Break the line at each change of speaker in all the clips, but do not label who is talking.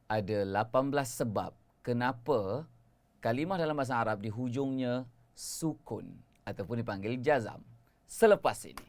ada 18 sebab kenapa kalimah dalam bahasa Arab di hujungnya sukun ataupun dipanggil jazam. Selepas ini.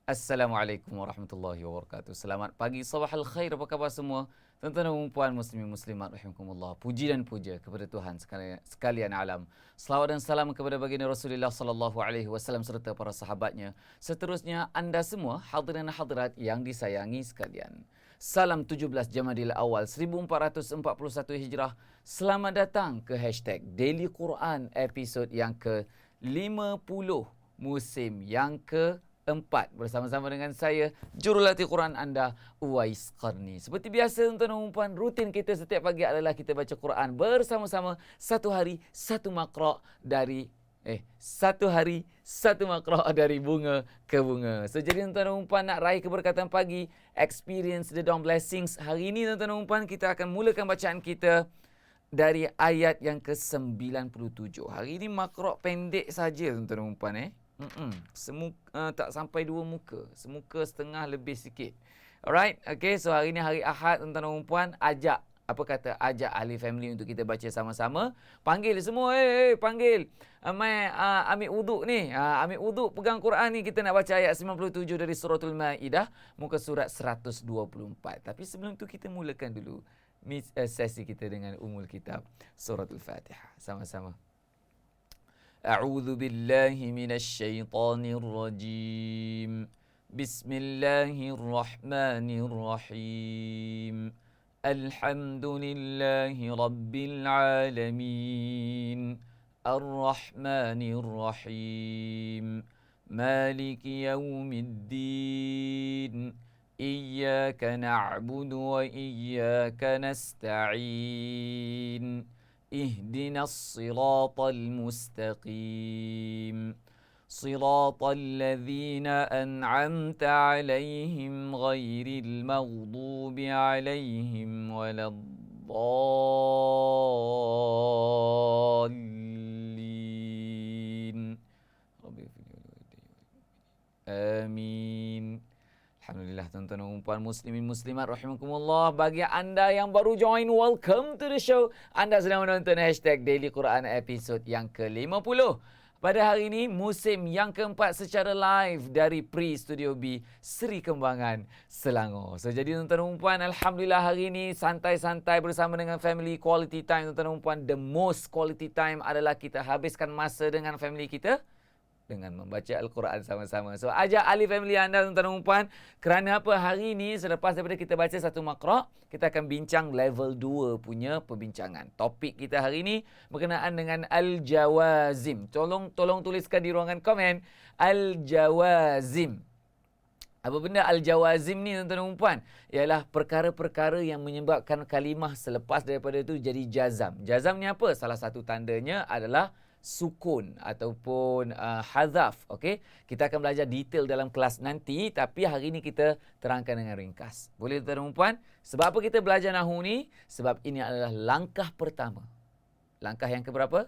Assalamualaikum warahmatullahi wabarakatuh. Selamat pagi, sabahal khair, apa khabar semua? Tuan-tuan dan puan muslimin muslimat rahimakumullah. Puji dan puja kepada Tuhan sekalian alam. Selawat dan salam kepada baginda Rasulullah sallallahu alaihi wasallam serta para sahabatnya. Seterusnya anda semua hadirin dan hadirat yang disayangi sekalian. Salam 17 Jamadil Awal 1441 Hijrah. Selamat datang ke hashtag Daily Quran episod yang ke-50 musim yang ke-4 bersama-sama dengan saya, jurulatih Quran anda, Uwais Qarni. Seperti biasa tuan-tuan dan puan, rutin kita setiap pagi adalah kita baca Quran bersama-sama, satu hari satu makra' dari dari bunga ke bunga. So jadi tuan-tuan dan puan nak raih keberkatan pagi, experience the dawn blessings. Hari ini tuan-tuan dan puan kita akan mulakan bacaan kita dari ayat yang ke-97. Hari ini makra' pendek saja tuan-tuan dan puan tak sampai 2 muka. Semuka setengah lebih sikit. Alright, okay, so hari ini hari Ahad tuan-tuan dan puan, ajak ahli family untuk kita baca sama-sama. Panggil semua, panggil. Ambil wuduk ni. Ambil wuduk, pegang Quran ni. Kita nak baca ayat 97 dari suratul Maidah, muka surat 124. Tapi sebelum tu kita mulakan dulu sesi kita dengan umul kitab suratul Fatihah. Sama-sama. أعوذ بالله من الشيطان الرجيم بسم الله الرحمن الرحيم الحمد لله رب العالمين الرحمن الرحيم مالك يوم الدين إياك نعبد وإياك نستعين اهدنا الصراط المستقيم صراط الذين أنعمت عليهم غير المغضوب عليهم ولا الضالين آمين. Alhamdulillah tuan-tuan dan puan muslimin muslimat rahimakumullah. Bagi anda yang baru join, welcome to the show. Anda sedang menonton hashtag Daily Quran episod yang ke-50. Pada hari ini, musim yang keempat secara live dari Studio B, Seri Kembangan, Selangor. So, jadi tuan-tuan dan puan, alhamdulillah hari ini santai-santai bersama dengan family, quality time tuan-tuan dan puan. The most quality time adalah kita habiskan masa dengan family kita dengan membaca Al-Quran sama-sama. So, ajak ahli family anda tuan-tuan dan puan. Kerana apa? Hari ini selepas daripada kita baca satu makra', kita akan bincang level 2 punya perbincangan. Topik kita hari ini berkenaan dengan Al-Jawazim. Tolong tuliskan di ruangan komen Al-Jawazim. Apa benda Al-Jawazim ni tuan-tuan dan puan? Ialah perkara-perkara yang menyebabkan kalimah selepas daripada itu jadi jazam. Jazam ni apa? Salah satu tandanya adalah sukun ataupun hazaf. Okey, kita akan belajar detail dalam kelas nanti, tapi hari ini kita terangkan dengan ringkas. Boleh tuan-tuan dan puan? Sebab apa kita belajar nahwu ni? Sebab ini adalah langkah pertama. Langkah yang keberapa?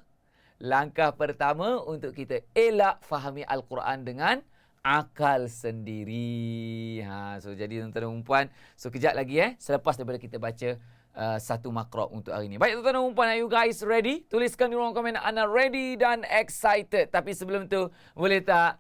Langkah pertama untuk kita elak fahami Al-Quran dengan akal sendiri. So jadi tuan-tuan dan puan, so kejap lagi selepas daripada kita baca satu makra' untuk hari ini. Baik tuan-tuan dan puan, are you guys ready? Tuliskan di ruang komen anda ready dan excited. Tapi sebelum tu, boleh tak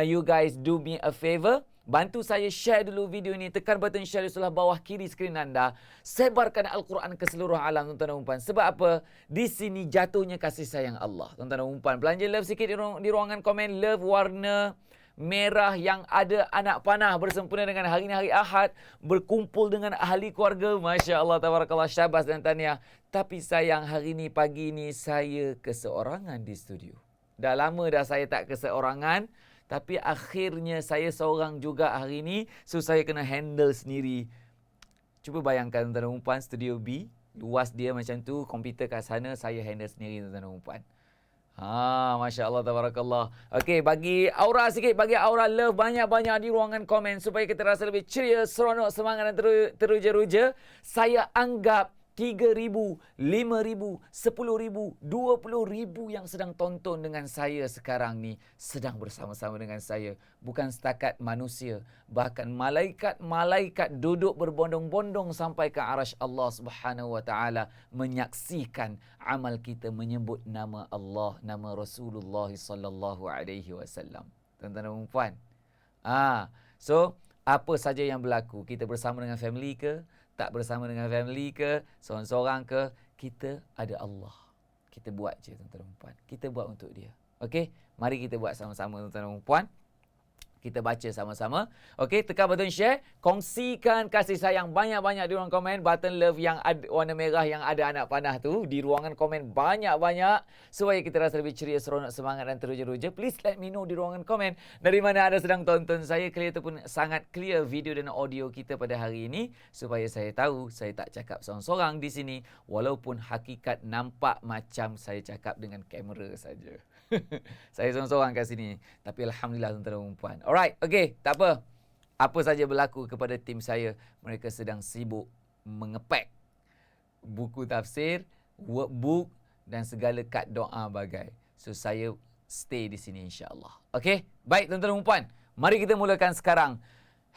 you guys do me a favor? Bantu saya share dulu video ini. Tekan button share di sebelah bawah kiri skrin anda. Sebarkan Al-Quran ke seluruh alam tuan-tuan dan puan. Sebab apa? Di sini jatuhnya kasih sayang Allah. Tuan-tuan dan puan, belanja love sikit di ruangan komen. Love warna merah yang ada anak panah bersempena dengan hari ini hari Ahad, berkumpul dengan ahli keluarga. Masya Allah, tabarakallah, syabas dan tahniah. Tapi sayang hari ini pagi ini saya keseorangan di studio. Dah lama dah saya tak keseorangan, tapi akhirnya saya seorang juga hari ini. So saya kena handle sendiri. Cuba bayangkan tuan-tuan dan puan, studio B, luas dia macam tu, komputer kat sana, saya handle sendiri tuan-tuan dan puan. Masya Allah, tabarakallah. Okey, bagi aura sikit, bagi aura love banyak-banyak di ruangan komen supaya kita rasa lebih ceria, seronok, semangat dan teruja-ruja. Saya anggap 3,000, 5,000, 10,000, 20,000 yang sedang tonton dengan saya sekarang ni sedang bersama-sama dengan saya. Bukan setakat manusia, bahkan malaikat-malaikat duduk berbondong-bondong sampai ke arasy Allah Subhanahu wa taala menyaksikan amal kita menyebut nama Allah, nama Rasulullah sallallahu alaihi wasallam. Tuan-tuan dan puan. So apa saja yang berlaku, kita bersama dengan family ke, tak bersama dengan family ke, seorang-seorang ke, kita ada Allah. Kita buat je tuan-tuan dan puan. Kita buat untuk dia. Okey, mari kita buat sama-sama tuan-tuan dan puan. Kita baca sama-sama. Okey, tekan button share. Kongsikan kasih sayang banyak-banyak di ruang komen. Button love yang ada, warna merah yang ada anak panah tu. Di ruangan komen banyak-banyak. Supaya kita rasa lebih ceria, seronok, semangat dan teruja-ruja. Please let me know di ruangan komen. Dari mana anda sedang tonton saya. Clear ataupun sangat clear video dan audio kita pada hari ini. Supaya saya tahu saya tak cakap seorang-seorang di sini. Walaupun hakikat nampak macam saya cakap dengan kamera saja. Saya seorang-seorang kat sini. Tapi Alhamdulillah tuan-tuan dan puan. Alright, okay, tak apa. Apa saja berlaku kepada tim saya. Mereka sedang sibuk mengepak buku tafsir, workbook dan segala kad doa bagai. So, saya stay di sini insyaAllah. Okay, baik tuan-tuan dan puan. Mari kita mulakan sekarang.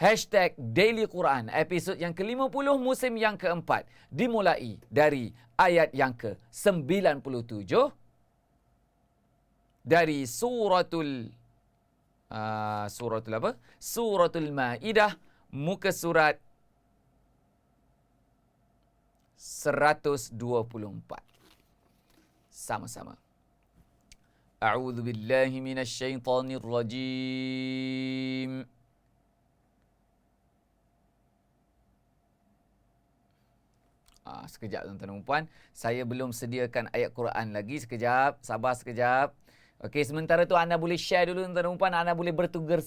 Hashtag Daily Quran, episod yang ke-50 musim yang keempat. Dimulai dari ayat yang ke-97. Dari suratul Maidah, muka surat 124. Sama-sama. A'udzu billahi minasyaitonir rajim. Sekejap tuan-tuan dan puan. Saya belum sediakan ayat Quran lagi. Sekejap. Sabar sekejap. Okey, sementara tu anda boleh share dulu tuan-tuan dan puan. Anda boleh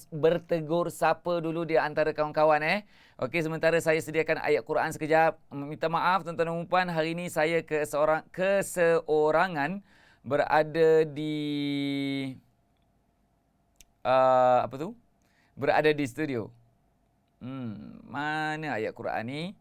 bertegur sapa dulu di antara kawan-kawan. Okey, sementara saya sediakan ayat Quran sekejap. Minta maaf tuan-tuan dan puan. Hari ini saya keseorangan berada di berada di studio. Mana ayat Quran ni?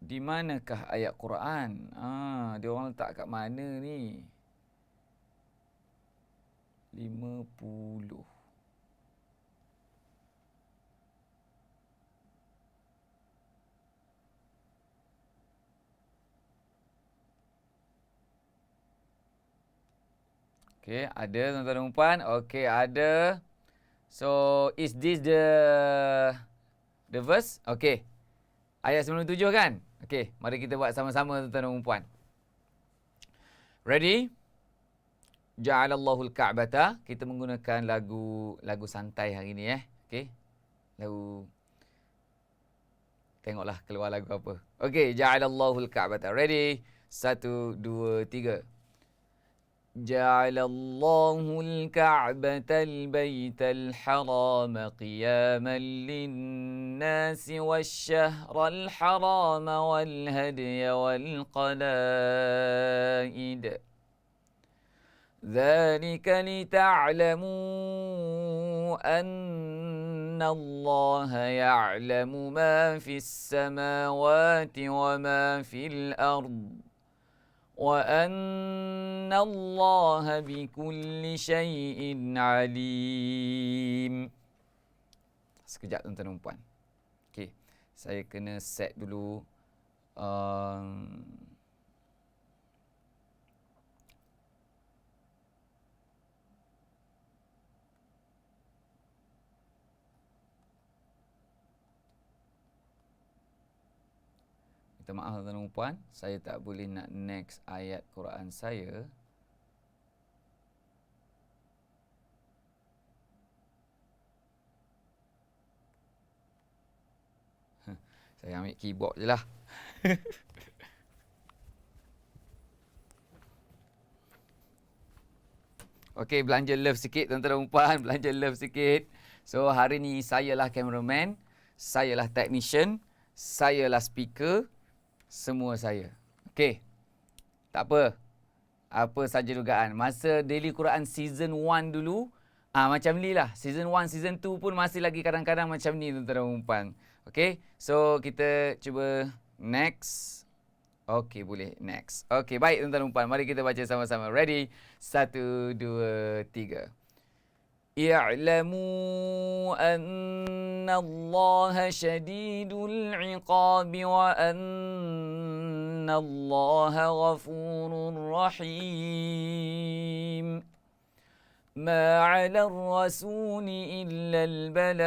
Di manakah ayat Quran? Dia orang letak kat mana ni? 50. Okey, ada tuan-tuan dan puan. Okey, ada. So, is this the verse? Okey. Ayat 97 kan? Okey, mari kita buat sama-sama tuan-tuan dan puan. Ready? Ja'alallahul Ka'bata. Kita menggunakan lagu santai hari ni Okey. Lagu, tengoklah keluar lagu apa. Okey, Ja'alallahul Ka'bata. Ready? 1 2 3. جعل الله الكعبة البيت الحرام قياما للناس والشهر الحرام والهدي والقلائد ذلك لتعلموا أن الله يعلم ما في السماوات وما في الأرض وَأَنَّ اللَّهَ بِكُلِّ شَيْءٍ عَلِيمٌ. Sekejap tuan-tuan dan puan. Okey, saya kena set dulu minta maaf tuan-tuan dan puan, saya tak boleh nak next ayat Quran saya. Saya ambil keyboard je lah. Okey, belanja love sikit tuan-tuan dan puan, belanja love sikit. So, hari ni saya lah cameraman, saya lah technician, saya lah speaker, semua saya. Okey. Tak apa. Apa saja dugaan. Masa Daily Quran Season 1 dulu, macam ni lah. Season 1, Season 2 pun masih lagi kadang-kadang macam ni, tuan-tuan dan puan. Okey. So, kita cuba next. Okey, boleh. Next. Okey, baik tuan-tuan dan puan. Mari kita baca sama-sama. Ready? 1, 2, 3. اعلموا أن الله شديد العقاب وأن الله غفور رحيم ما على الرسول إلا البلاغ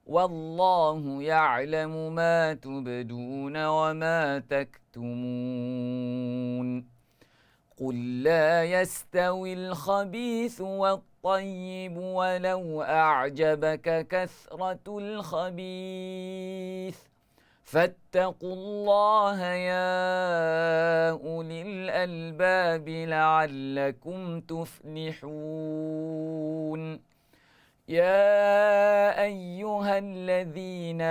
والله يعلم ما تبدون وما تكتمون قل لا يستوي الخبيث والطيب ولو أعجبك كثرة الخبيث فاتقوا الله يا أولي الألباب لعلكم تفلحون يا أيها الذين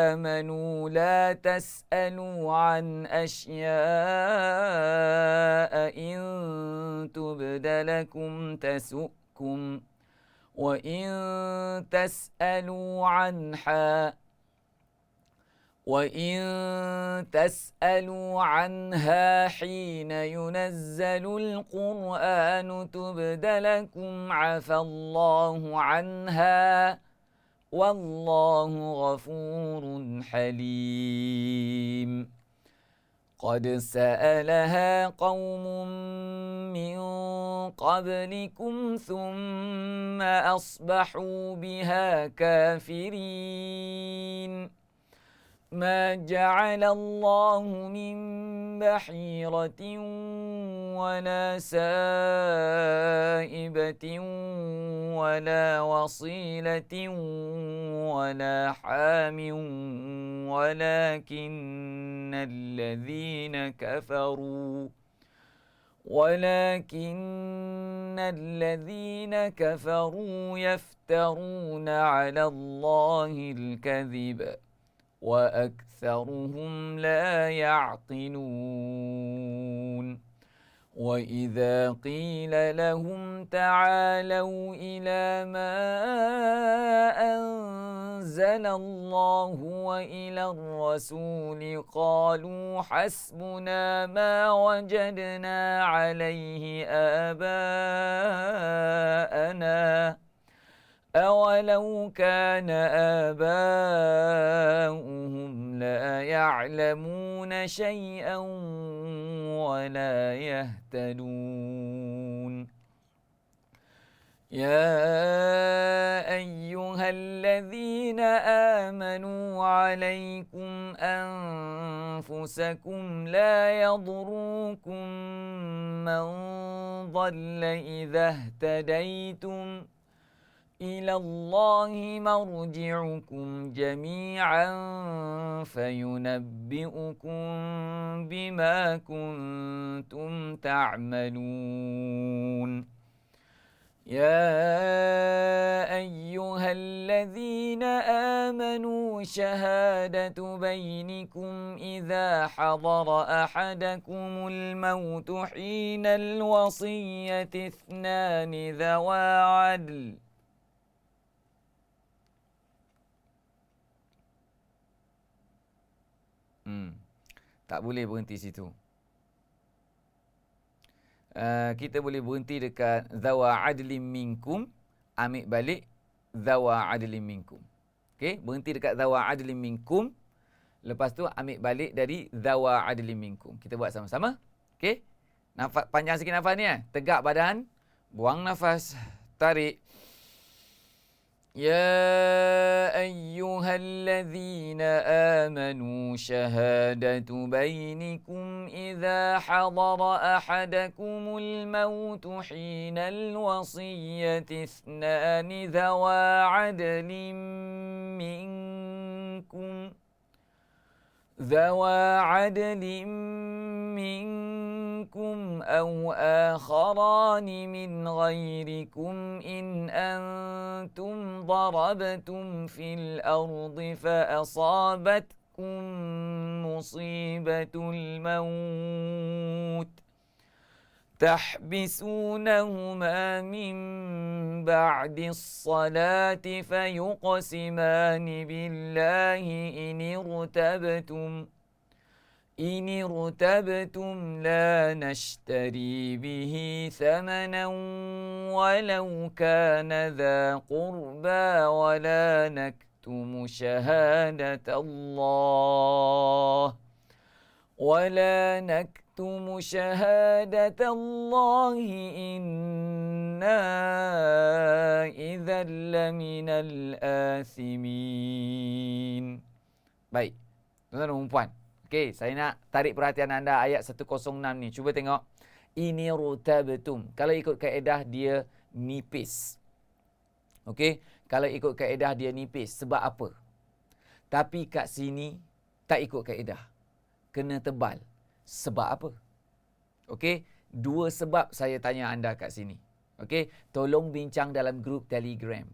آمنوا لا تسألوا عن أشياء إن تبد لكم تسؤكم وإن تسألوا عنها حين ينزل القرآن تبد لكم عفى الله عنها والله غفور حليم قد سألها قوم من قبلكم ثم أصبحوا بها كافرين ما جعل الله من بحيرة ولا سائبة ولا وصيلة ولا حام ولكن الذين كفروا يفترون على الله الكذب وأكثرهم لا يعقلون وإذا قيل لهم تعالوا إلى ما أنزل الله وإلى الرسول قالوا حسبنا ما وجدنا عليه آباءنا أولو كان آباؤهم لا يعلمون شيئا ولا يهتدون يا أيها الذين آمنوا عليكم أنفسكم لا يضركم من ضل إذا اهتديتم إلى الله مرجعكم جميعا فينبئكم بما كنتم تعملون يا أيها الذين آمنوا شهادة بينكم إذا حضر أحدكم الموت حين الوصية اثنان ذوى عدل Tak boleh berhenti situ. Kita boleh berhenti dekat zawa adlim minkum, ambil balik zawa adlim minkum. Okey, berhenti dekat zawa adlim minkum. Lepas tu ambil balik dari zawa adlim minkum. Kita buat sama-sama. Okey? Nafas panjang sikit nafas ni Tegak badan, buang nafas, tarik. يا أيها الذين آمنوا شهادة بينكم إذا حضر أحدكم الموت حين الوصية اثنان ذوى عدل منكم أو آخران من غيركم إن أنتم ضربتم في الأرض فأصابتكم أصابتكم مصيبة الموت تحبسونهما من بعد الصلاة فيقسمان بالله إن ارتبتم لا نشتري به ثمنا ولو كان ذا قربى ولا نكتم شهادة الله إنا إذا لمن الآثمين. Baik, tuan-tuan dan puan. Okey, saya nak tarik perhatian anda ayat 106 ni. Cuba tengok. Ini rutabtum. Kalau ikut kaedah dia nipis. Okey, kalau ikut kaedah dia nipis. Sebab apa? Tapi kat sini tak ikut kaedah. Kena tebal. Sebab apa? Okey, dua sebab saya tanya anda kat sini. Okey, tolong bincang dalam grup Telegram.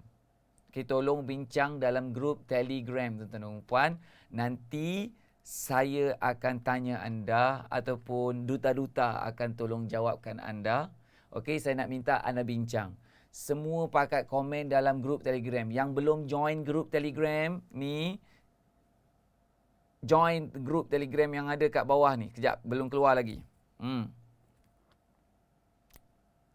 Okey, tolong bincang dalam grup Telegram, tuan-tuan dan puan. Nanti saya akan tanya anda ataupun duta-duta akan tolong jawabkan anda. Okey, saya nak minta anda bincang. Semua pakat komen dalam grup Telegram. Yang belum join grup Telegram ni, join grup Telegram yang ada kat bawah ni. Kejap, belum keluar lagi.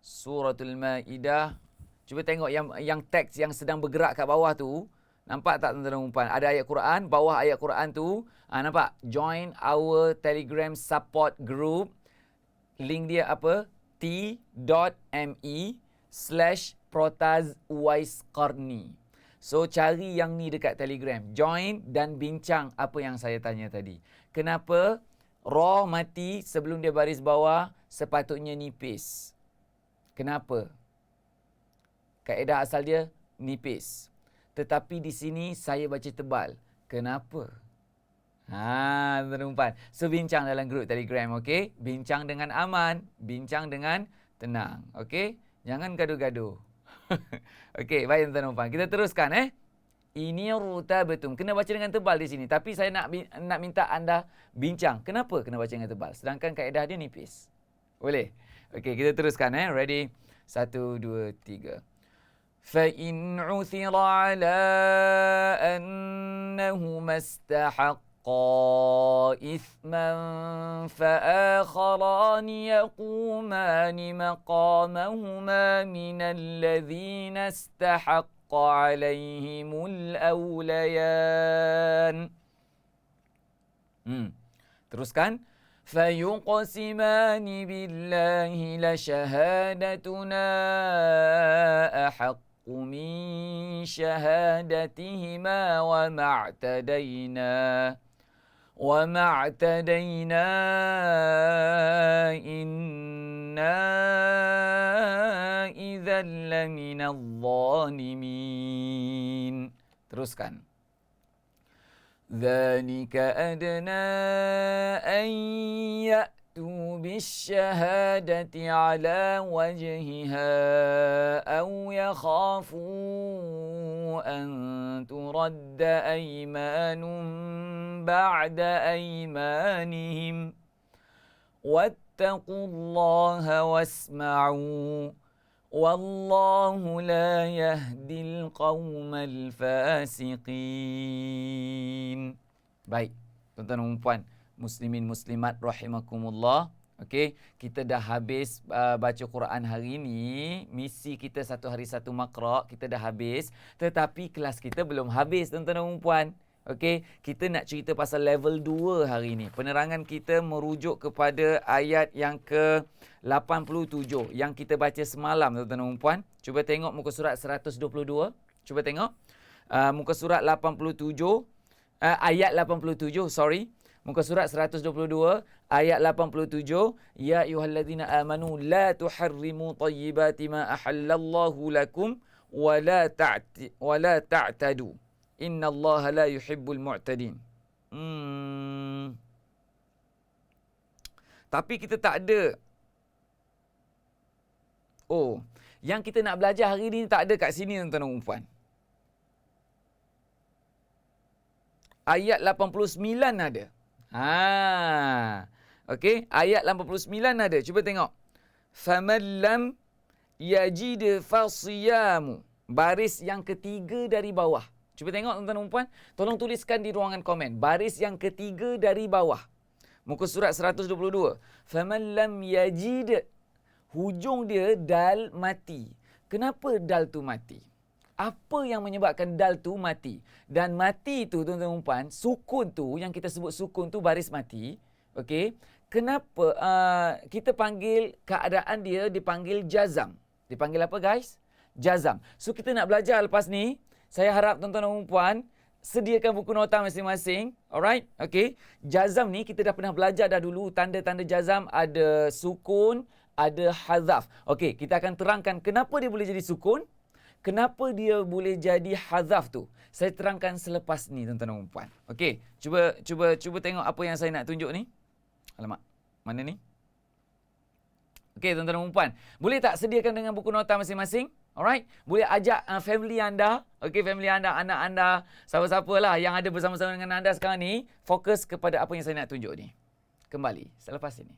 Suratul Maidah. Cuba tengok yang teks yang sedang bergerak kat bawah tu. Nampak tak tuan-tuan dan puan? Ada ayat Quran, bawah ayat Quran tu. Nampak? Join our Telegram support group. Link dia apa? t.me/ProtazUwaisQarni. So, cari yang ni dekat Telegram. Join dan bincang apa yang saya tanya tadi. Kenapa Ra mati sebelum dia baris bawah sepatutnya nipis? Kenapa? Kaedah asal dia nipis. Tetapi di sini saya baca tebal. Kenapa? Tuan-tuan. So, bincang dalam grup Telegram, okey? Bincang dengan aman, bincang dengan tenang, okey? Jangan gaduh-gaduh. Okey, baik tuan-tuan. Kita teruskan, Ini rutabtum. Kena baca dengan tebal di sini. Tapi saya nak minta anda bincang. Kenapa kena baca dengan tebal? Sedangkan kaedah dia nipis. Boleh? Okey, kita teruskan, Ready? 1, 2, 3. فَإِنْ عُثِرَ عَلَىٰ أَنَّهُمَا اسْتَحَقَّا إِثْمًا فَآخَرَانِ يَقُومَانِ مَقَامَهُمَا مِنَ الَّذِينَ اسْتَحَقَّ عَلَيْهِمُ الْأَوْلَيَانِ. Teruskan. فَيُقْسِمَانِ بِاللَّهِ لَشَهَادَتُنَا أَحَقُّ مِنْ شَهَادَتِهِمَا وَمَا اعْتَدَيْنَا إِنَّا إِذًا لَمِنَ الظَّالِمِينَ. Teruskan. ذَلِكَ أَدْنَىٰ أَن يَأْتُوا بِالشَّهَادَةِ عَلَىٰ وَجْهِهَا أَوْ يَخَافُوا أَن تُرَدَّ أَيْمَانٌ بَعْدَ أَيْمَانِهِمْ وَاتَّقُوا اللَّهَ وَاسْمَعُوا Wallahu la yahdil qawmal fasiqin. Baik, tuan-tuan dan puan, muslimin muslimat rahimakumullah. Okey, kita dah habis baca Quran hari ini. Misi kita satu hari satu makra, kita dah habis. Tetapi kelas kita belum habis, tuan-tuan dan puan. Okey, kita nak cerita pasal level 2 hari ini. Penerangan kita merujuk kepada ayat yang ke-87 yang kita baca semalam, tuan-tuan dan puan. Cuba tengok muka surat 122. Cuba tengok. Muka surat 87, ayat 87, sorry. Muka surat 122, ayat 87. Ya ayyuhalladzina amanu la tuharrimu tayyibati ma ahallallahu lakum wa la ta'tadu. Inna Allah la yuhibbul mu'tadin. Tapi kita tak ada. Oh, yang kita nak belajar hari ini tak ada kat sini, tuan-tuan dan puan. ayat 89 ada. Okey, ayat 89 ada. Cuba tengok. Faman lam yajid fasiyamu. Baris yang ketiga dari bawah. Cuba tengok tuan-tuan dan puan. Tolong tuliskan di ruangan komen. Baris yang ketiga dari bawah. Muka surat 122. Faman lam yajid. Hujung dia dal mati. Kenapa dal tu mati? Apa yang menyebabkan dal tu mati? Dan mati tu tuan-tuan dan puan, sukun tu yang kita sebut sukun tu baris mati. Okey. Kenapa kita panggil keadaan dia dipanggil jazam? Dipanggil apa guys? Jazam. So kita nak belajar lepas ni, saya harap tuan-tuan dan puan sediakan buku nota masing-masing. Alright? Okey. Jazam ni kita dah pernah belajar dah dulu. Tanda-tanda jazam ada sukun, ada hazaf. Okey, kita akan terangkan kenapa dia boleh jadi sukun, kenapa dia boleh jadi hazaf tu. Saya terangkan selepas ni tuan-tuan dan puan. Okey, cuba tengok apa yang saya nak tunjuk ni. Alamak, mana ni? Okey, tuan-tuan dan puan. Boleh tak sediakan dengan buku nota masing-masing? Alright? Boleh ajak family anda, okey, family anda, anak anda, siapa-siapalah yang ada bersama-sama dengan anda sekarang ni, fokus kepada apa yang saya nak tunjuk ni. Kembali selepas ini.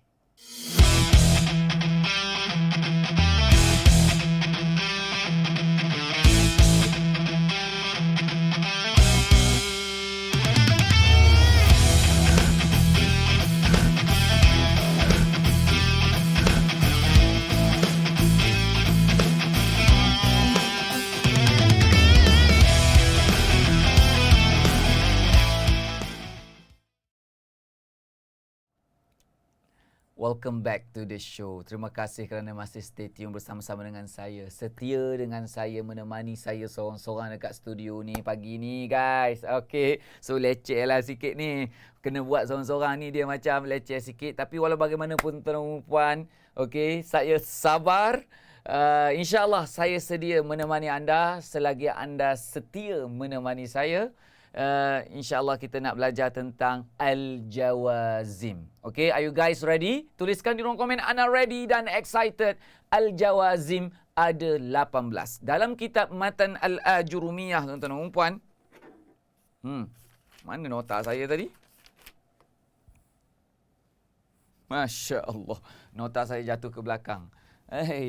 Welcome back to the show. Terima kasih kerana masih stay tune bersama-sama dengan saya. Setia dengan saya, menemani saya seorang-seorang dekat studio ni pagi ni guys. Okay, so leceh lah sikit ni. Kena buat seorang-seorang ni dia macam leceh sikit. Tapi walau bagaimanapun tuan-tuan dan puan, okay, saya sabar. InsyaAllah saya sedia menemani anda selagi anda setia menemani saya. InsyaAllah kita nak belajar tentang Al-Jawazim. Okay, are you guys ready? Tuliskan di ruang komen anda ready dan excited. Al-Jawazim ada 18. Dalam kitab Matan Al-Ajurumiyah, tuan-tuan dan puan. Mana nota saya tadi? Masya Allah, nota saya jatuh ke belakang.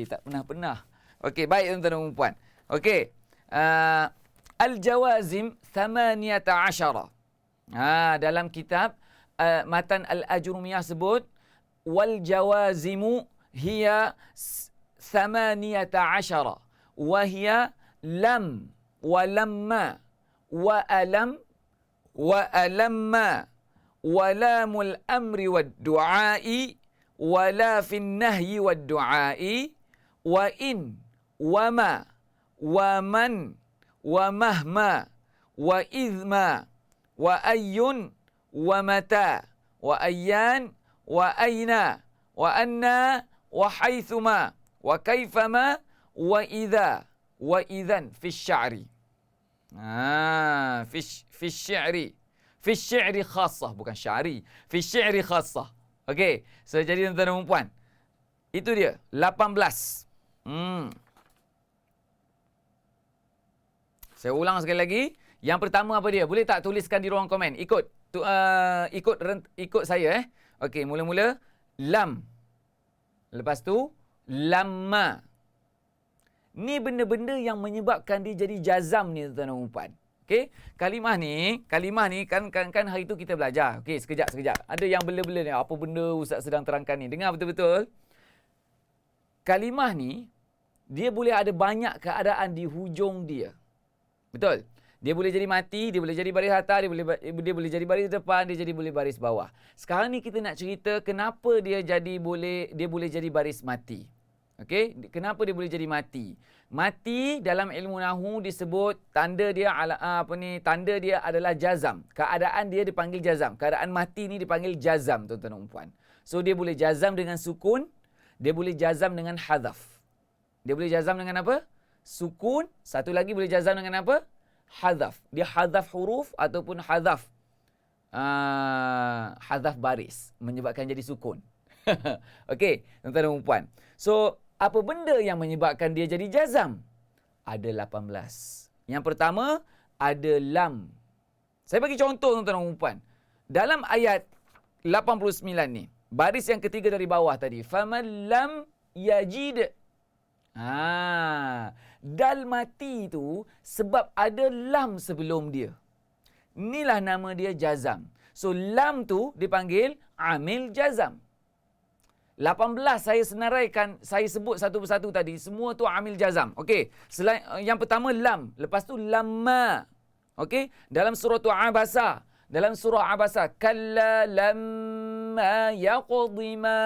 Tak pernah-pernah. Okey, baik tuan-tuan dan puan. Okey, Al-Jawazim 18. Dalam kitab Matan Al-Ajurumiyah sebut wal jawazimu hiya 18 wa hiya lam wa lamma wa alam wa alamma wa lamul amri wad du'ai wa la fin nahyi wad du'ai wa in wa ma wa man wa mahma wa idhma wa ayyun wa mata wa ayyan wa aina wa anna wa haythuma wa kaifama wa idha wa idhan fi sya'ri. Fi sya'ri. Fi sya'ri khassah, bukan sya'ri. Fi sya'ri khassah. Okey, so jadi tuan-tuan dan puan, itu dia 18. Saya ulang sekali lagi. Yang pertama apa dia? Boleh tak tuliskan di ruang komen? Ikut saya Okey, mula-mula lam. Lepas tu lamma. Ni benda-benda yang menyebabkan dia jadi jazam ni tuan-tuan dan puan. Okey, kalimah ni kan hari tu kita belajar. Okey, sekejap. Ada yang bela-bela ni. Apa benda Ustaz sedang terangkan ni? Dengar betul-betul. Kalimah ni dia boleh ada banyak keadaan di hujung dia. Betul? Dia boleh jadi mati, dia boleh jadi baris atas, dia boleh jadi baris depan, dia boleh baris bawah. Sekarang ni kita nak cerita kenapa dia boleh jadi baris mati. Okey, kenapa dia boleh jadi mati? Mati dalam ilmu nahwu disebut tanda dia adalah jazam. Keadaan dia dipanggil jazam. Keadaan mati ni dipanggil jazam, tuan-tuan dan puan. So dia boleh jazam dengan sukun, dia boleh jazam dengan hadzaf. Dia boleh jazam dengan apa? Sukun, satu lagi boleh jazam dengan apa? Hadzaf. Dia hadzaf huruf ataupun hadzaf baris menyebabkan jadi sukun. Okey, tuan-tuan dan puan. So, apa benda yang menyebabkan dia jadi jazam? Ada 18. Yang pertama, ada lam. Saya bagi contoh tuan-tuan dan puan. Dalam ayat 89 ni, baris yang ketiga dari bawah tadi, faman lam yajid. Dal mati tu sebab ada lam sebelum dia. Inilah nama dia jazam. So lam tu dipanggil amil jazam. 18 saya senaraikan, saya sebut satu persatu tadi, semua tu amil jazam. Okey, yang pertama lam, lepas tu lamma. Okey, dalam surah Abasa, kalla lamma yaqdi ma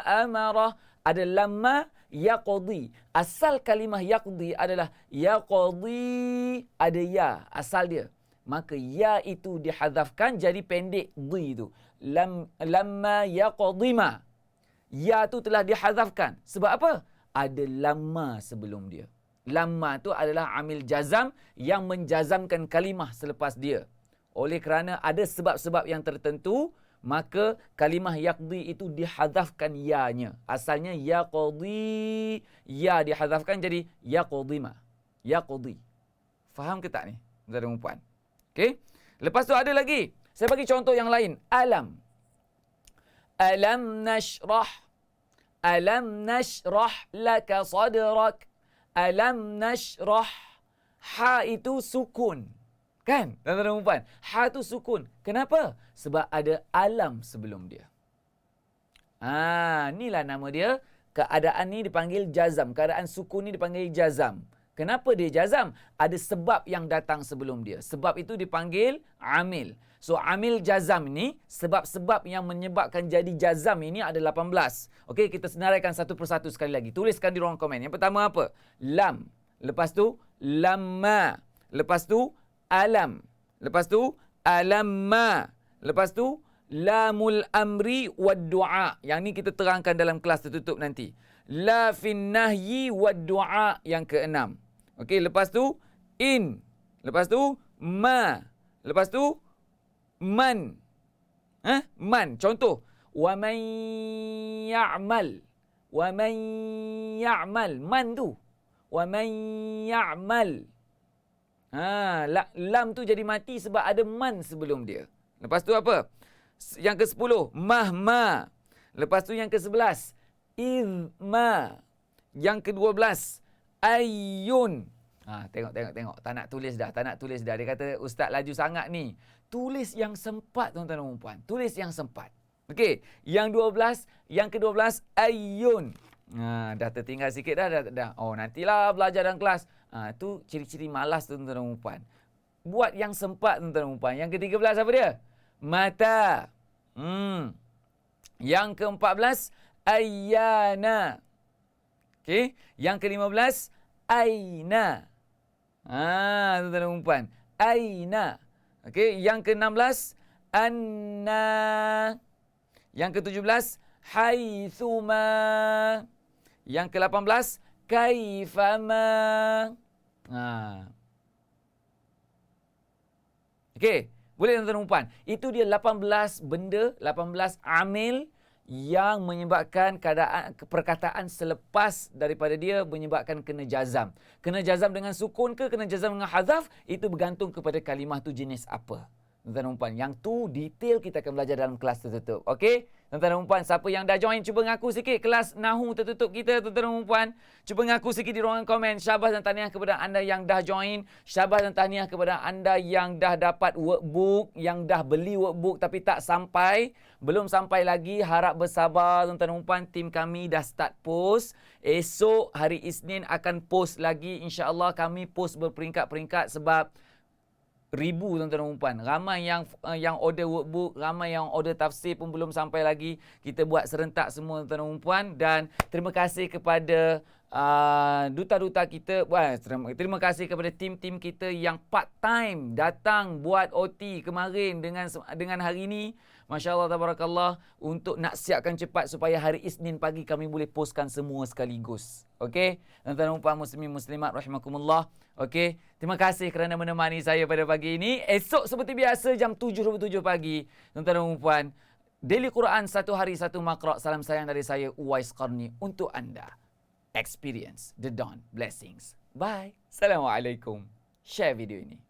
amarah, ada lamma yaqdi. Asal kalimah yaqdi adalah yaqdi, ada ya, asal dia. Maka ya itu dihadzafkan jadi pendek di itu. Lamma yaqdi ma. Ya tu telah dihadzafkan. Sebab apa? Ada lamma sebelum dia. Lamma tu adalah amil jazam yang menjazamkan kalimah selepas dia. Oleh kerana ada sebab-sebab yang tertentu, maka kalimah yaqdi itu dihadzafkan ya-nya. Asalnya yaqdi, ya dihadzafkan jadi yaqdima. Yaqdi. Faham ke tak ni? Tuan-tuan dan puan. Okey. Lepas tu ada lagi. Saya bagi contoh yang lain. Alam. Alam nashrah. Alam nashrah laka sadrak. Alam nashrah. Ha itu sukun. Kan? Tuan-tuan dan puan. Ha itu sukun. Kenapa? Sebab ada alam sebelum dia. Inilah nama dia. Keadaan ni dipanggil jazam. Keadaan sukun ni dipanggil jazam. Kenapa dia jazam? Ada sebab yang datang sebelum dia. Sebab itu dipanggil amil. So, amil jazam ni, sebab-sebab yang menyebabkan jadi jazam ini ada 18. Okey, kita senaraikan satu persatu sekali lagi. Tuliskan di ruang komen. Yang pertama apa? Lam. Lepas tu, lamma. Lepas tu, alam. Lepas tu, alamma. Lepas tu, lamul amri wad du'a. Yang ni kita terangkan dalam kelas tertutup nanti. La fin nahyi wad du'a yang keenam. Okey, lepas tu in. Lepas tu ma. Lepas tu man. Man. Contoh. Wa man ya'mal. Wa man ya'mal. Man tu. Wa man ya'mal. Lam tu jadi mati sebab ada man sebelum dia. Lepas tu apa? Yang ke-10. Mahma. Lepas tu yang ke-11. Izma. Yang ke-12. Ayyun. Tengok. Tak nak tulis dah. Dia kata, Ustaz laju sangat ni. Tulis yang sempat, tuan-tuan dan puan. Tulis yang sempat. Okey. Yang 12. Yang ke-12. Ayyun. Dah tertinggal sikit dah. Oh, nantilah belajar dalam kelas. Tu ciri-ciri malas, tuan-tuan dan puan. Buat yang sempat, tuan-tuan dan puan. Yang ke-13 apa dia? Mata. Yang ke-14. Ayyana. Okey. Yang ke-15. Aina. Tuan-tuan dan puan. Aina. Okey. Yang ke-16. Anna. Yang ke-17. Haithuma. Yang ke-18. Kaifama. Okey. Boleh tuan-tuan dan puan. Itu dia 18 benda, 18 amil yang menyebabkan perkataan selepas daripada dia menyebabkan kena jazam. Kena jazam dengan sukun ke, kena jazam dengan hazaf, itu bergantung kepada kalimah tu jenis apa. Tuan-tuan dan puan, yang tu detail kita akan belajar dalam kelas tertutup. Okey? Tuan-tuan dan puan, siapa yang dah join, cuba ngaku sikit kelas Nahu tertutup kita, tuan-tuan dan puan. Cuba ngaku sikit di ruangan komen. Syabas dan tahniah kepada anda yang dah join. Syabas dan tahniah kepada anda yang dah dapat workbook, yang dah beli workbook tapi tak sampai. Belum sampai lagi, harap bersabar tuan-tuan dan puan. Tim kami dah start post. Esok hari Isnin akan post lagi. InsyaAllah kami post berperingkat-peringkat sebab ribu tuan-tuan dan puan. Ramai yang order workbook, ramai yang order tafsir pun belum sampai lagi. Kita buat serentak semua tuan-tuan dan puan, dan terima kasih kepada duta-duta kita. Terima kasih kepada tim-tim kita yang part time datang buat OT kemarin dengan hari ini. Masya-Allah tabarakallah, untuk nak siapkan cepat supaya hari Isnin pagi kami boleh postkan semua sekaligus. Okey, tuan-tuan dan puan muslimin muslimat rahimakumullah. Okey, terima kasih kerana menemani saya pada pagi ini. Esok seperti biasa jam 7.27 pagi, tuan-tuan dan puan, Daily Quran satu hari satu makra. Salam sayang dari saya Uwais Qarni untuk anda. Experience the dawn blessings. Bye. Assalamualaikum. Share video ini.